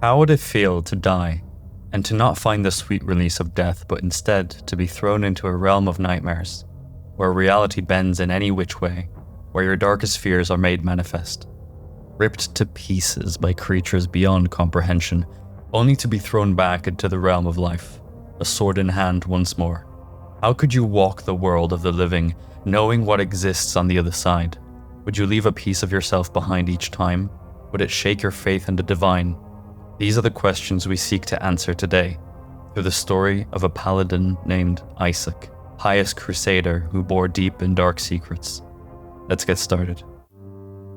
How would it feel to die, and to not find the sweet release of death, but instead to be thrown into a realm of nightmares, where reality bends in any which way, where your darkest fears are made manifest, ripped to pieces by creatures beyond comprehension, only to be thrown back into the realm of life, a sword in hand once more? How could you walk the world of the living, knowing what exists on the other side? Would you leave a piece of yourself behind each time? Would it shake your faith in the divine? These are the questions we seek to answer today, through the story of a paladin named Isaac, pious crusader who bore deep and dark secrets. Let's get started.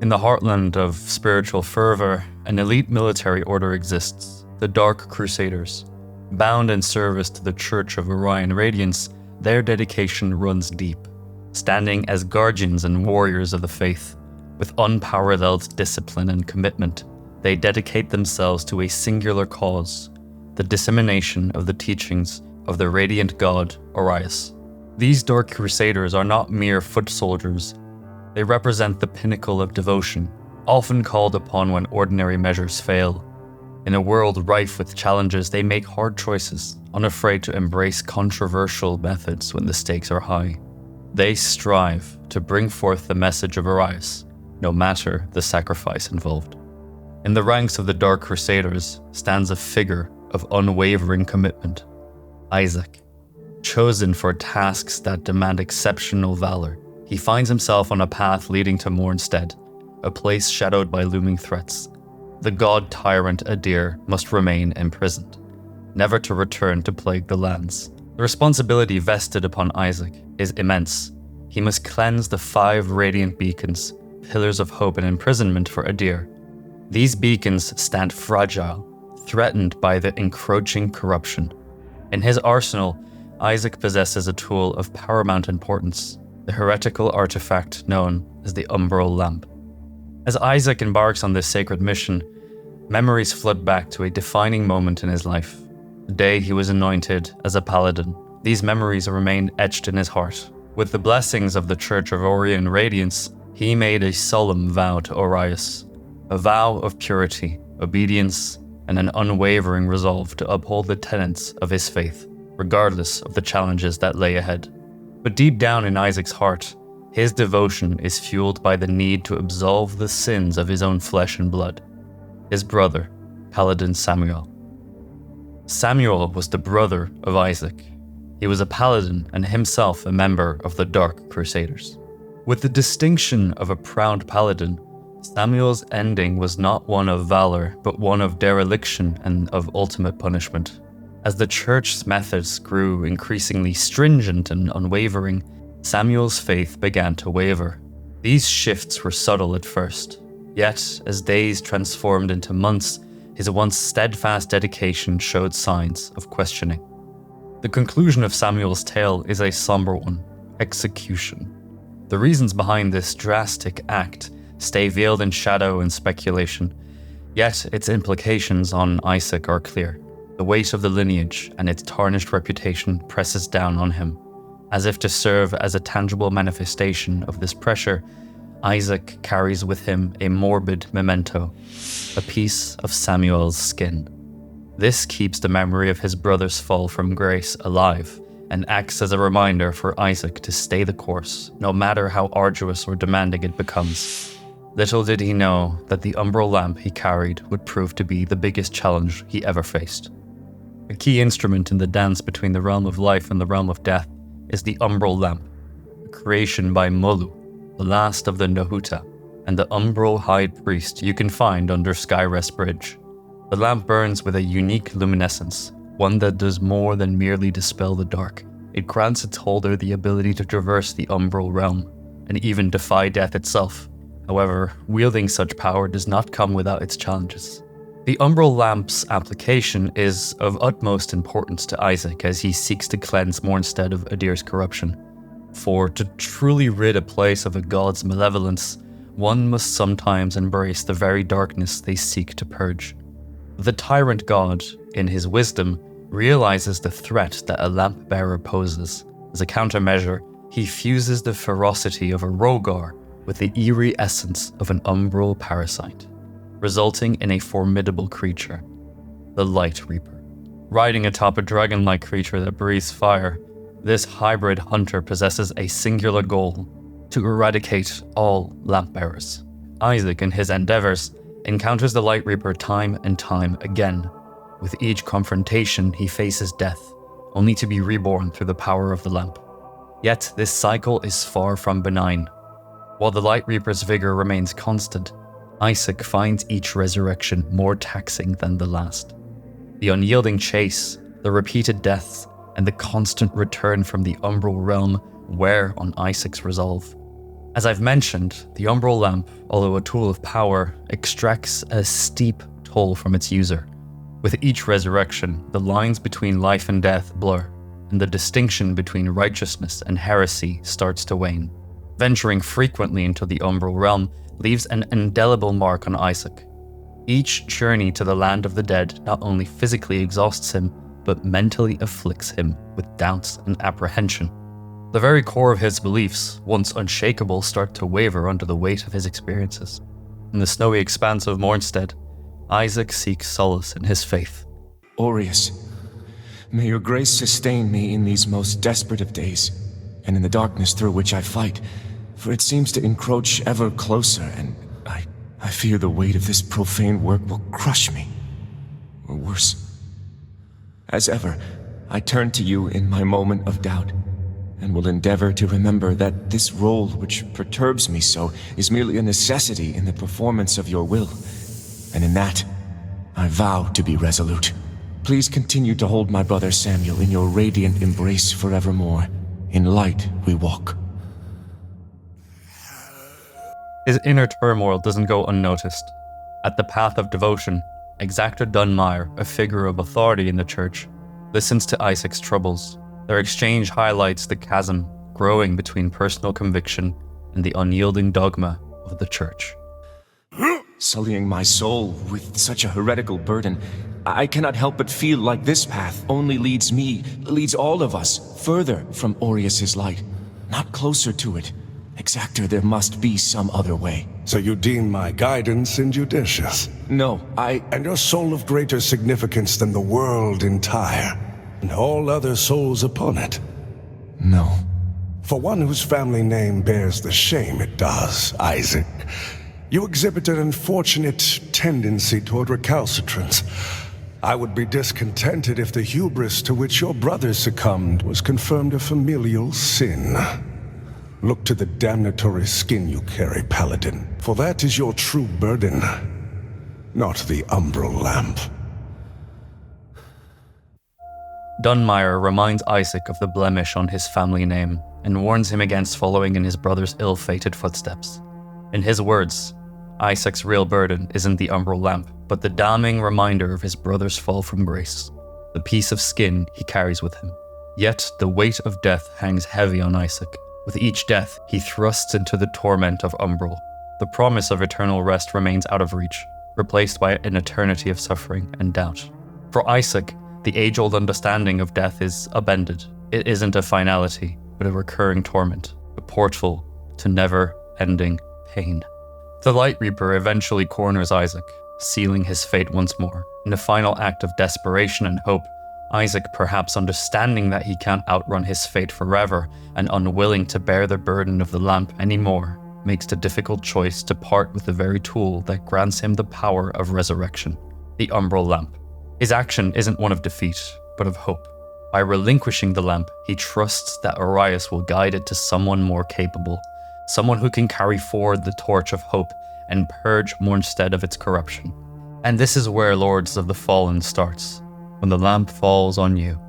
In the heartland of spiritual fervor, an elite military order exists, the Dark Crusaders. Bound in service to the Church of Umbral Radiance, their dedication runs deep, standing as guardians and warriors of the faith. With unparalleled discipline and commitment, they dedicate themselves to a singular cause, the dissemination of the teachings of the radiant god Orius. These Dark Crusaders are not mere foot soldiers. They represent the pinnacle of devotion, often called upon when ordinary measures fail. In a world rife with challenges, they make hard choices, unafraid to embrace controversial methods when the stakes are high. They strive to bring forth the message of Orius, no matter the sacrifice involved. In the ranks of the Dark Crusaders stands a figure of unwavering commitment, Isaac. Chosen for tasks that demand exceptional valor, he finds himself on a path leading to Mornstead, a place shadowed by looming threats. The god tyrant Adir must remain imprisoned, never to return to plague the lands. The responsibility vested upon Isaac is immense. He must cleanse the 5 radiant beacons, pillars of hope and imprisonment for Adir. These beacons stand fragile, threatened by the encroaching corruption. In his arsenal, Isaac possesses a tool of paramount importance, the heretical artifact known as the Umbral Lamp. As Isaac embarks on this sacred mission, memories flood back to a defining moment in his life, the day he was anointed as a paladin. These memories remain etched in his heart. With the blessings of the Church of Umbral Radiance, he made a solemn vow to Orius, a vow of purity, obedience, and an unwavering resolve to uphold the tenets of his faith, regardless of the challenges that lay ahead. But deep down in Isaac's heart, his devotion is fueled by the need to absolve the sins of his own flesh and blood. His brother, Paladin Samuel. Samuel was the brother of Isaac. He was a paladin and himself a member of the Dark Crusaders. With the distinction of a proud paladin, Samuel's ending was not one of valor, but one of dereliction and of ultimate punishment. As the church's methods grew increasingly stringent and unwavering, Samuel's faith began to waver. These shifts were subtle at first, yet as days transformed into months, his once steadfast dedication showed signs of questioning. The conclusion of Samuel's tale is a somber one: execution. The reasons behind this drastic act stay veiled in shadow and speculation, yet its implications on Isaac are clear. The weight of the lineage and its tarnished reputation presses down on him. As if to serve as a tangible manifestation of this pressure, Isaac carries with him a morbid memento, a piece of Samuel's skin. This keeps the memory of his brother's fall from grace alive and acts as a reminder for Isaac to stay the course, no matter how arduous or demanding it becomes. Little did he know that the Umbral Lamp he carried would prove to be the biggest challenge he ever faced. A key instrument in the dance between the realm of life and the realm of death is the Umbral Lamp, a creation by Molu, the last of the Nahuta, and the Umbral High Priest you can find under Skyrest Bridge. The lamp burns with a unique luminescence, one that does more than merely dispel the dark. It grants its holder the ability to traverse the Umbral realm, and even defy death itself. However, wielding such power does not come without its challenges. The Umbral Lamp's application is of utmost importance to Isaac as he seeks to cleanse Mornstead of Adir's corruption. For to truly rid a place of a god's malevolence, one must sometimes embrace the very darkness they seek to purge. The tyrant god, in his wisdom, realizes the threat that a lamp bearer poses. As a countermeasure, he fuses the ferocity of a Rogar with the eerie essence of an umbral parasite, resulting in a formidable creature. the Light Reaper. Riding atop a dragon-like creature that breathes fire, this hybrid hunter possesses a singular goal: to eradicate all lamp-bearers. Isaac, in his endeavors, encounters the Light Reaper time and time again. With each confrontation, he faces death, only to be reborn through the power of the lamp. Yet, this cycle is far from benign. While the Light Reaper's vigor remains constant, Isaac finds each resurrection more taxing than the last. The unyielding chase, the repeated deaths, and the constant return from the Umbral realm wear on Isaac's resolve. As I've mentioned, the Umbral Lamp, although a tool of power, extracts a steep toll from its user. With each resurrection, the lines between life and death blur, and the distinction between righteousness and heresy starts to wane. Venturing frequently into the Umbral realm leaves an indelible mark on Isaac. Each journey to the land of the dead not only physically exhausts him, but mentally afflicts him with doubts and apprehension. The very core of his beliefs, once unshakable, start to waver under the weight of his experiences. In the snowy expanse of Mornstead, Isaac seeks solace in his faith. Aureus, may your grace sustain me in these most desperate of days, and in the darkness through which I fight, for it seems to encroach ever closer, and I fear the weight of this profane work will crush me, or worse. As ever, I turn to you in my moment of doubt, and will endeavor to remember that this role which perturbs me so is merely a necessity in the performance of your will, and in that, I vow to be resolute. Please continue to hold my brother Samuel in your radiant embrace forevermore. In light we walk. His inner turmoil doesn't go unnoticed. At the path of devotion, Exactor Dunmire, a figure of authority in the church, listens to Isaac's troubles. Their exchange highlights the chasm growing between personal conviction and the unyielding dogma of the church. Sullying my soul with such a heretical burden, I cannot help but feel like this path only leads all of us further from Aureus's light, not closer to it. Exactor, there must be some other way. So you deem my guidance injudicious? No, And your soul of greater significance than the world entire, and all other souls upon it? No. For one whose family name bears the shame it does, Isaac, you exhibit an unfortunate tendency toward recalcitrance. I would be discontented if the hubris to which your brother succumbed was confirmed a familial sin. Look to the damnatory skin you carry, Paladin, for that is your true burden, not the Umbral Lamp. Dunmire reminds Isaac of the blemish on his family name and warns him against following in his brother's ill-fated footsteps. In his words, Isaac's real burden isn't the Umbral Lamp, but the damning reminder of his brother's fall from grace, the piece of skin he carries with him. Yet the weight of death hangs heavy on Isaac. With each death, he thrusts into the torment of Umbral. The promise of eternal rest remains out of reach, replaced by an eternity of suffering and doubt. For Isaac, the age-old understanding of death is upended. It isn't a finality, but a recurring torment, a portal to never-ending pain. The Light Reaper eventually corners Isaac, sealing his fate once more. In a final act of desperation and hope, Isaac, perhaps understanding that he can't outrun his fate forever and unwilling to bear the burden of the lamp anymore, makes the difficult choice to part with the very tool that grants him the power of resurrection, the Umbral Lamp. His action isn't one of defeat, but of hope. By relinquishing the lamp, he trusts that Arias will guide it to someone more capable, someone who can carry forward the torch of hope and purge Mornstead of its corruption. And this is where Lords of the Fallen starts, when the lamp falls on you.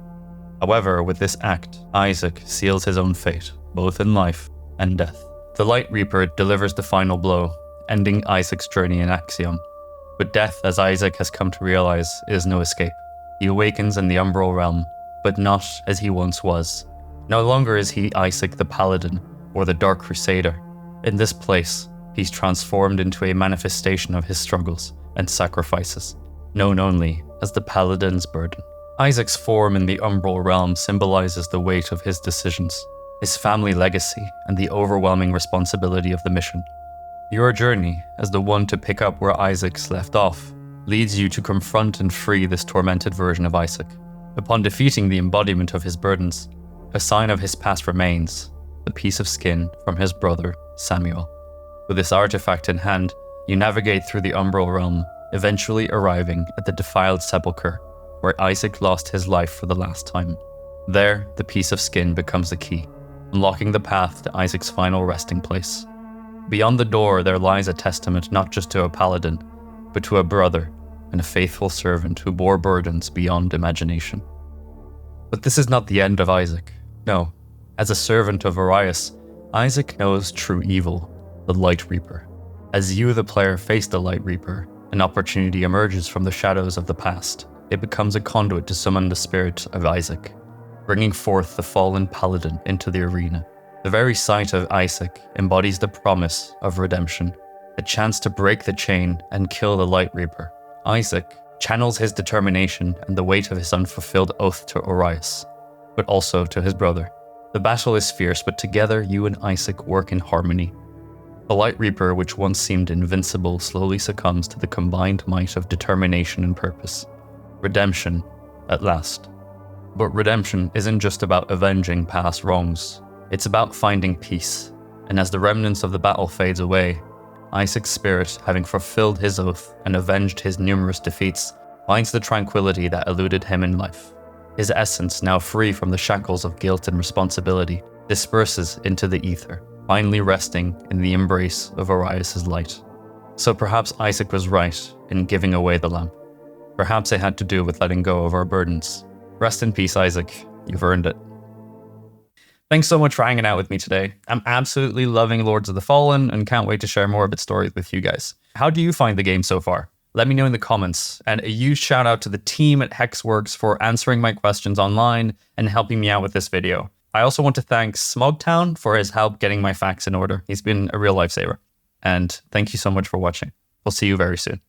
However, with this act, Isaac seals his own fate, both in life and death. The Light Reaper delivers the final blow, ending Isaac's journey in Axiom. But death, as Isaac has come to realize, is no escape. He awakens in the Umbral realm, but not as he once was. No longer is he Isaac the Paladin, or the Dark Crusader. In this place, he's transformed into a manifestation of his struggles and sacrifices, known only as the Paladin's burden. Isaac's form in the Umbral realm symbolizes the weight of his decisions, his family legacy, and the overwhelming responsibility of the mission. Your journey, as the one to pick up where Isaac's left off, leads you to confront and free this tormented version of Isaac. Upon defeating the embodiment of his burdens, a sign of his past remains, the piece of skin from his brother, Samuel. With this artifact in hand, you navigate through the Umbral realm, eventually arriving at the defiled sepulchre, where Isaac lost his life for the last time. There, the piece of skin becomes the key, unlocking the path to Isaac's final resting place. Beyond the door, there lies a testament not just to a paladin, but to a brother and a faithful servant who bore burdens beyond imagination. But this is not the end of Isaac. No, as a servant of Arias, Isaac knows true evil, the Light Reaper. As you, the player, face the Light Reaper, an opportunity emerges from the shadows of the past. It becomes a conduit to summon the spirit of Isaac, bringing forth the fallen paladin into the arena. The very sight of Isaac embodies the promise of redemption, a chance to break the chain and kill the Light Reaper. Isaac channels his determination and the weight of his unfulfilled oath to Arias, but also to his brother. The battle is fierce, but together you and Isaac work in harmony. The Light Reaper, which once seemed invincible, slowly succumbs to the combined might of determination and purpose. Redemption, at last. But redemption isn't just about avenging past wrongs. It's about finding peace. And as the remnants of the battle fades away, Isaac's spirit, having fulfilled his oath and avenged his numerous defeats, finds the tranquility that eluded him in life. His essence, now free from the shackles of guilt and responsibility, disperses into the ether, finally resting in the embrace of Arias' light. So perhaps Isaac was right in giving away the lamp. Perhaps it had to do with letting go of our burdens. Rest in peace, Isaac. You've earned it. Thanks so much for hanging out with me today. I'm absolutely loving Lords of the Fallen and can't wait to share more of its stories with you guys. How do you find the game so far? Let me know in the comments. And a huge shout out to the team at Hexworks for answering my questions online and helping me out with this video. I also want to thank Smogtown for his help getting my facts in order. He's been a real lifesaver. And thank you so much for watching. We'll see you very soon.